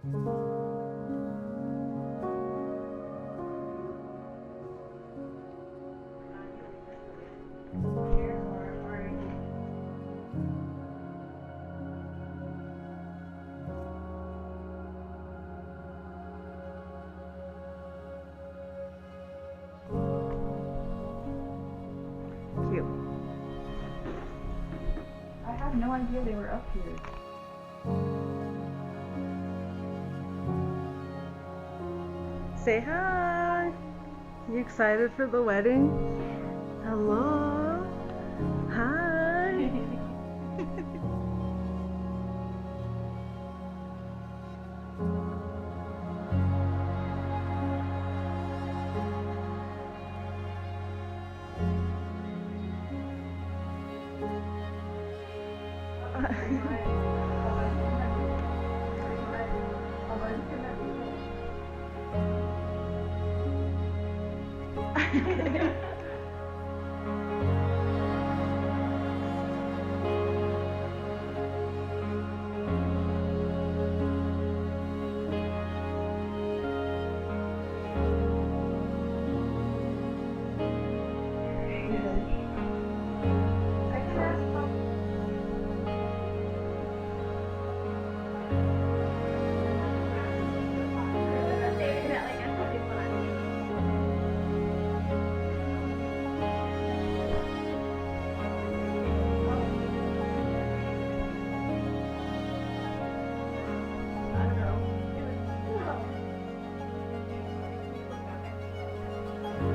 Cute. I had no idea they were up here. Say hi. You excited for the wedding? Hello. Hi.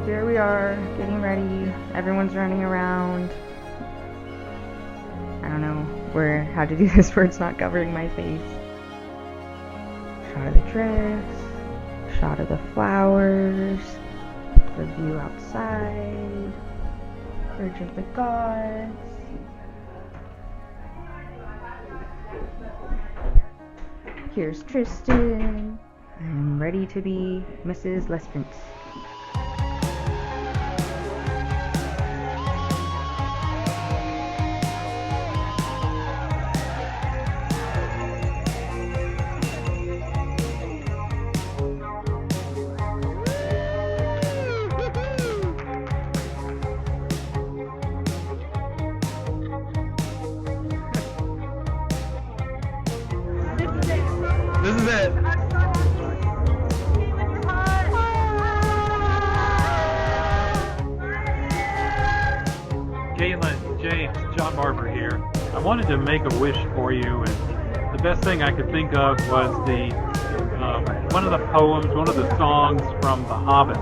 Here we are, getting ready. Everyone's running around. I don't know how to do this where it's not covering my face. Shot of the dress, shot of the flowers, the view outside, Bridge of the Gods. Here's Tristan. I'm ready to be Mrs. Lesprince. This is it. Caitlyn, James, John Barber here. I wanted to make a wish for you, and the best thing I could think of was one of the poems, one of the songs from The Hobbit.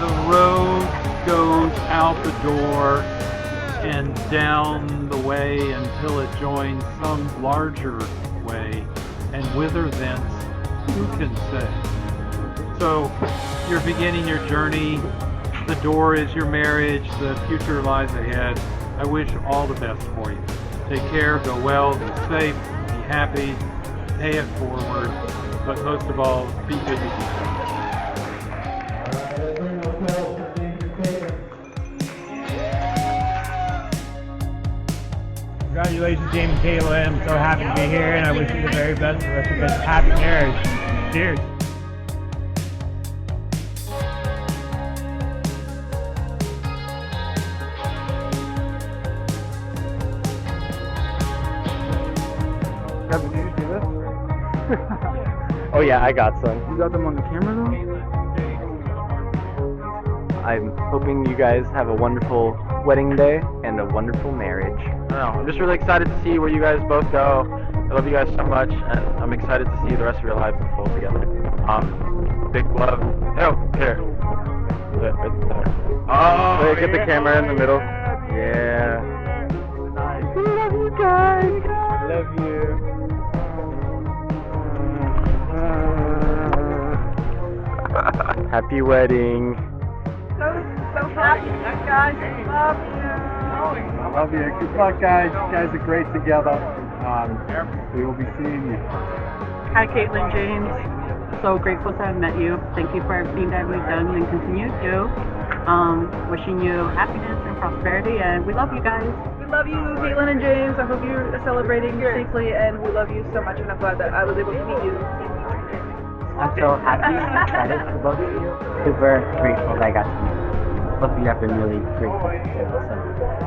The road goes out the door and down the way until it joins some larger way, and whither thence, who can say? So, you're beginning your journey, the door is your marriage, the future lies ahead. I wish all the best for you. Take care, go well, be safe, be happy, pay it forward, but most of all, be good to each other. Congratulations, James and Caitlyn. I'm so happy to be here, and I wish you the very best for the rest of this happy marriage. Cheers. Did you do this? Oh yeah, I got some. You got them on the camera though? I'm hoping you guys have a wonderful wedding day and a wonderful marriage. I don't know, I'm just really excited to see where you guys both go. I love you guys so much, and I'm excited to see the rest of your lives unfold together. Big love. Oh, here. Right there. Oh, wait, get the camera in the middle. Yeah. Nice. I love you guys. I love you. Happy wedding. So happy, guys. Love you. Love you. Good luck, guys. You guys are great together. We will be seeing you. Hi, Caitlyn, James. So grateful to have met you. Thank you for everything that we've done and continue to do. Wishing you happiness and prosperity, and we love you guys. We love you, Caitlyn and James. I hope you're celebrating safely, and we love you so much, and I'm glad that I was able to meet you. I'm so happy and excited for both of you. Super grateful that I got to meet you. Both of you have been really grateful. So,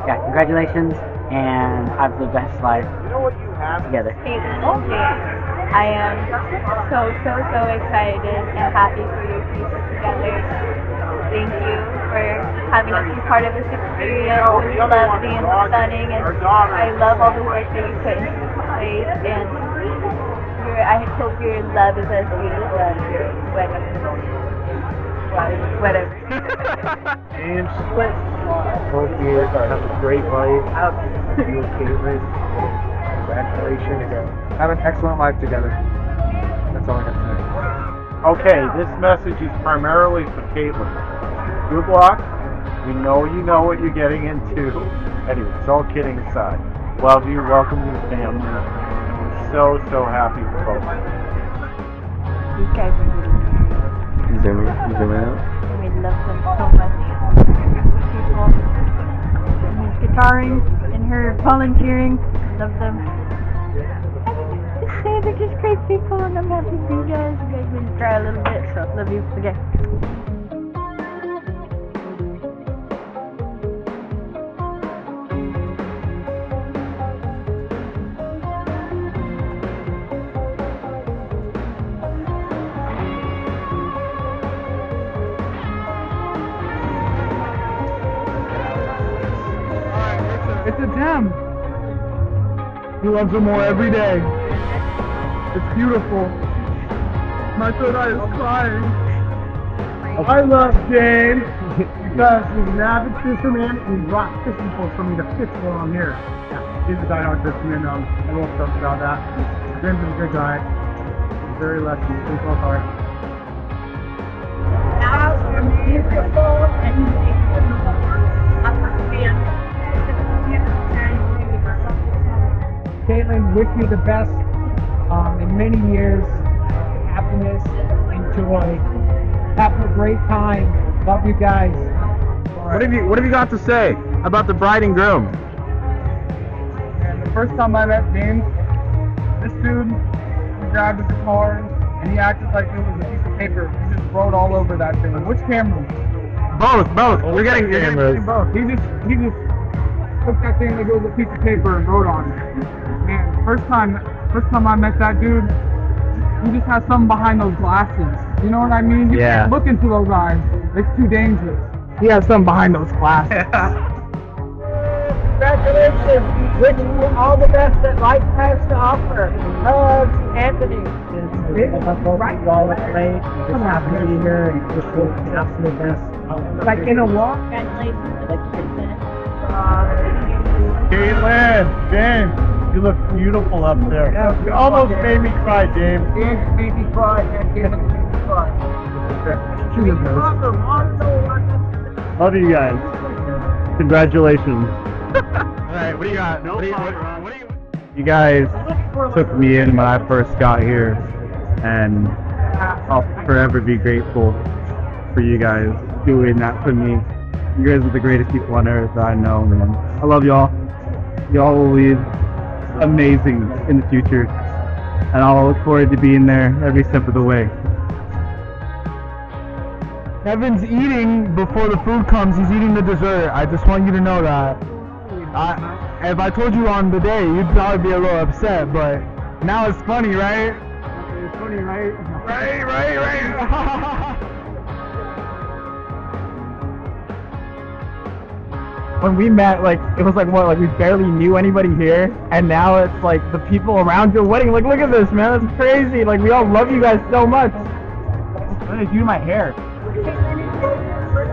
yeah, congratulations, and have the best life together. I am so excited and happy for you people together. Thank you for having us be part of this experience. It was lovely and stunning, and I love all the work that you put into this place, and I hope your love is as beautiful as your wedding. Whatever. James, hope you have a great life. You and Caitlyn, congratulations. Have an excellent life together. That's all I got to say. Okay, this message is primarily for Caitlyn. Good luck. We know you know what you're getting into. Anyways, all kidding aside. Love you. Welcome to the family. I'm so happy for both of you. These guys are really Zoom out. we love them so much. People, and his guitaring and her volunteering, love them. They're just great people, and I'm happy for you guys. You guys made me cry a little bit, so love you. Okay. It's a gem. He loves her more every day. It's beautiful. My third eye is crying. I love James because he's an avid fisherman and he brought fishing poles for me to fish while I'm here. Yeah, he's a diehard fisherman. I won't talk about that. James is a good guy. He's very lucky. He's works hard. Caitlyn, wish you the best in many years. Happiness, enjoy, having a great time. Love you guys. What have you got to say about the bride and groom? And the first time I met James, this dude, he grabbed his guitar and he acted like it was a piece of paper. He just wrote all over that thing. Which camera? Both. You're getting cameras. Both. He just took that thing like it was a piece of paper and wrote on it. Man, first time I met that dude, he just has something behind those glasses. You know what I mean? You can't look into those eyes. It's too dangerous. He has something behind those glasses. Congratulations! Wishing you all the best that life has to offer. Hugs, Anthony. Right. I'm happy to be here and just the absolute best. Like in a walk. Congratulations to the princess. Caitlyn, James, you look beautiful up there. You almost made me cry, James. James made me cry, and Caitlyn made me cry. Love you guys. Congratulations. Alright, what do you got? You guys took me in when I first got here, and I'll forever be grateful for you guys doing that for me. You guys are the greatest people on earth that I know, man. I love y'all. Y'all will be amazing in the future, and I'll look forward to being there every step of the way. Kevin's eating before the food comes. He's eating the dessert. I just want you to know that. If I told you on the day, you'd probably be a little upset, but now it's funny, right? It's funny, right? Right. When we met, like, it was like what, like we barely knew anybody here, and now it's like the people around your wedding. Like, look at this, man. That's crazy. Like, we all love you guys so much. What did you do to my hair?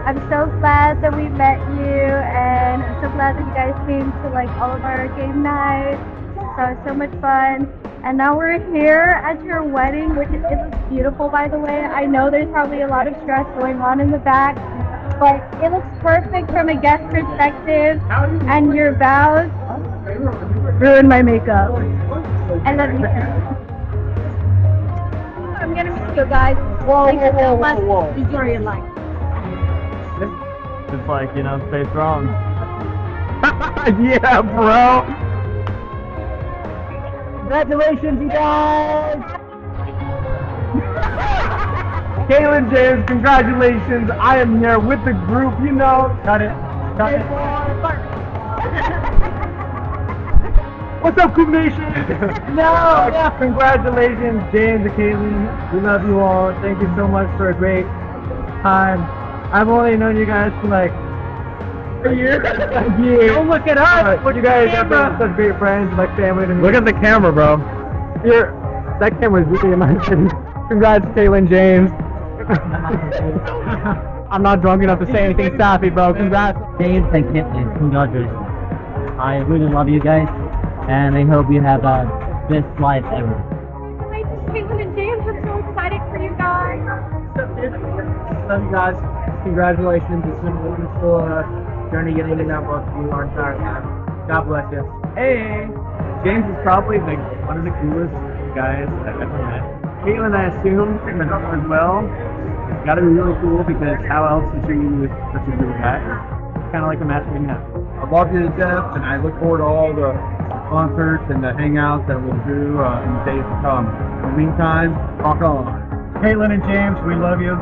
I'm so glad that we met you, and I'm so glad that you guys came to like all of our game nights. So it's so much fun. And now we're here at your wedding, which it looks beautiful, by the way. I know there's probably a lot of stress going on in the back, but it looks perfect from a guest perspective. And your vows ruined my makeup. I love you. I'm gonna miss you guys. Thank you so much. Enjoy your life. it's like, you know, stay strong. Yeah, bro. Congratulations, you guys! Caitlyn, James, congratulations. I am here with the group, you know. Cut it. Cut it. What's up, Coop Nation? No, congratulations, James and Caitlyn. We love you all. Thank you so much for a great time. I've only known you guys for like a year. Don't look at us. You guys have been such great friends, like family to me. Look at the camera, bro. That camera's really amazing. Congrats, Caitlyn, James. I'm not drunk enough to say anything sappy, bro. Congrats. James and Caitlyn, congratulations. I really love you guys, and I hope you have the best life ever. Caitlyn and James, I'm so excited for you guys. Love you guys. Congratulations. It's been a wonderful journey getting to know both of you our entire time. God bless you. Hey! James is probably one of the coolest guys I've ever met. Caitlyn, I assume, as well. It's got to be really cool because how else to treat you with such a good guy? It's kind of like a match made in heaven. I love you to death, and I look forward to all the concerts and the hangouts that we'll do in the days to come. In the meantime, rock on. Caitlyn and James, we love you.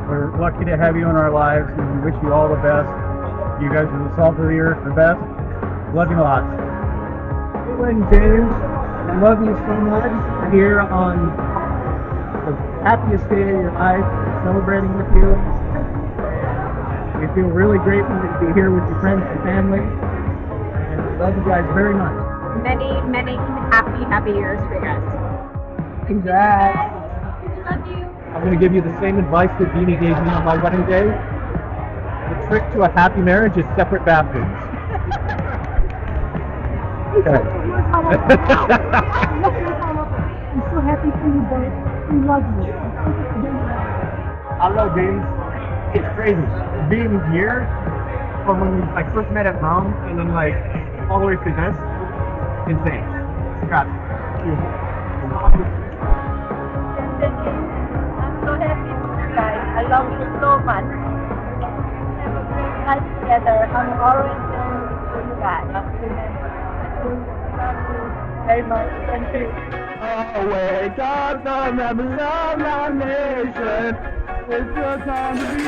We're lucky to have you in our lives, and we wish you all the best. You guys are the salt of the earth, the best. Love you lots. Caitlyn, James, I love you so much. Here on the happiest day of your life, celebrating with you. We feel really grateful to be here with your friends and family. And we love you guys very much. Many, many happy years for you guys. Congrats. Love you. I'm going to give you the same advice that Beanie gave me on my wedding day. The trick to a happy marriage is separate bathrooms. Okay. I'm so happy for you both. We love you. I don't know, James. It's crazy. Being here from when we first met at prom and then all the way to this, insane. God. I'm so happy for you guys. I love you so much. Have a great life together. I'm always there for you guys. Love you very much. Thank you. Oh, wake up, the rebels of our nation. It's your time to be.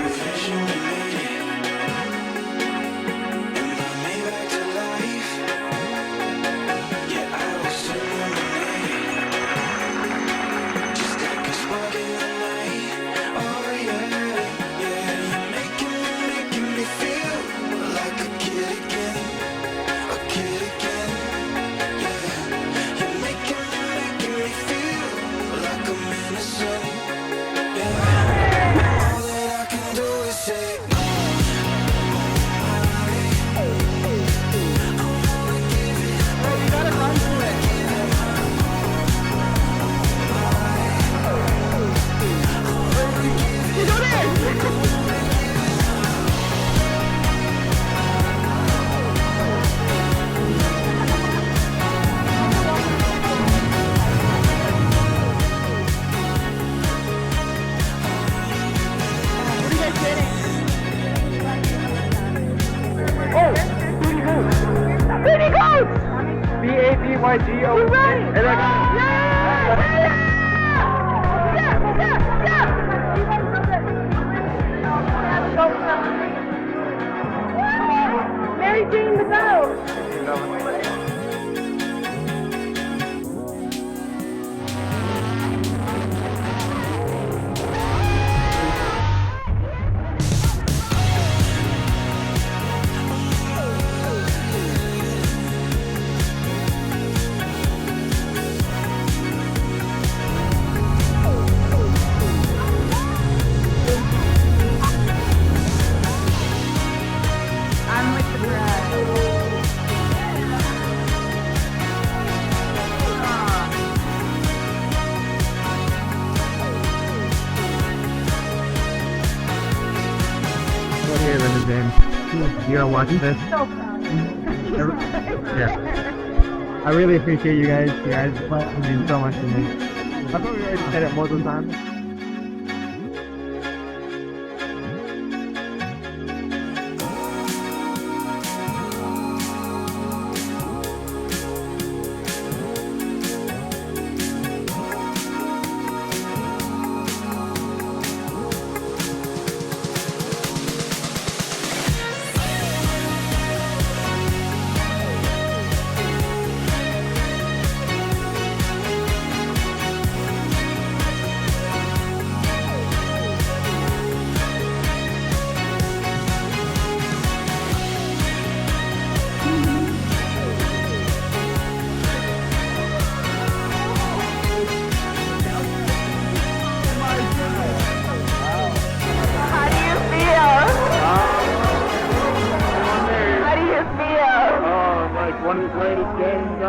B-A-B-Y-G-O. You're right. And I got Mary Jane the Bow. I'm with the bride. What here, Linda James? You gonna watch this? So proud. Yeah. I really appreciate you guys. You guys mean so much to me. I thought we already said it multiple times.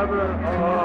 together.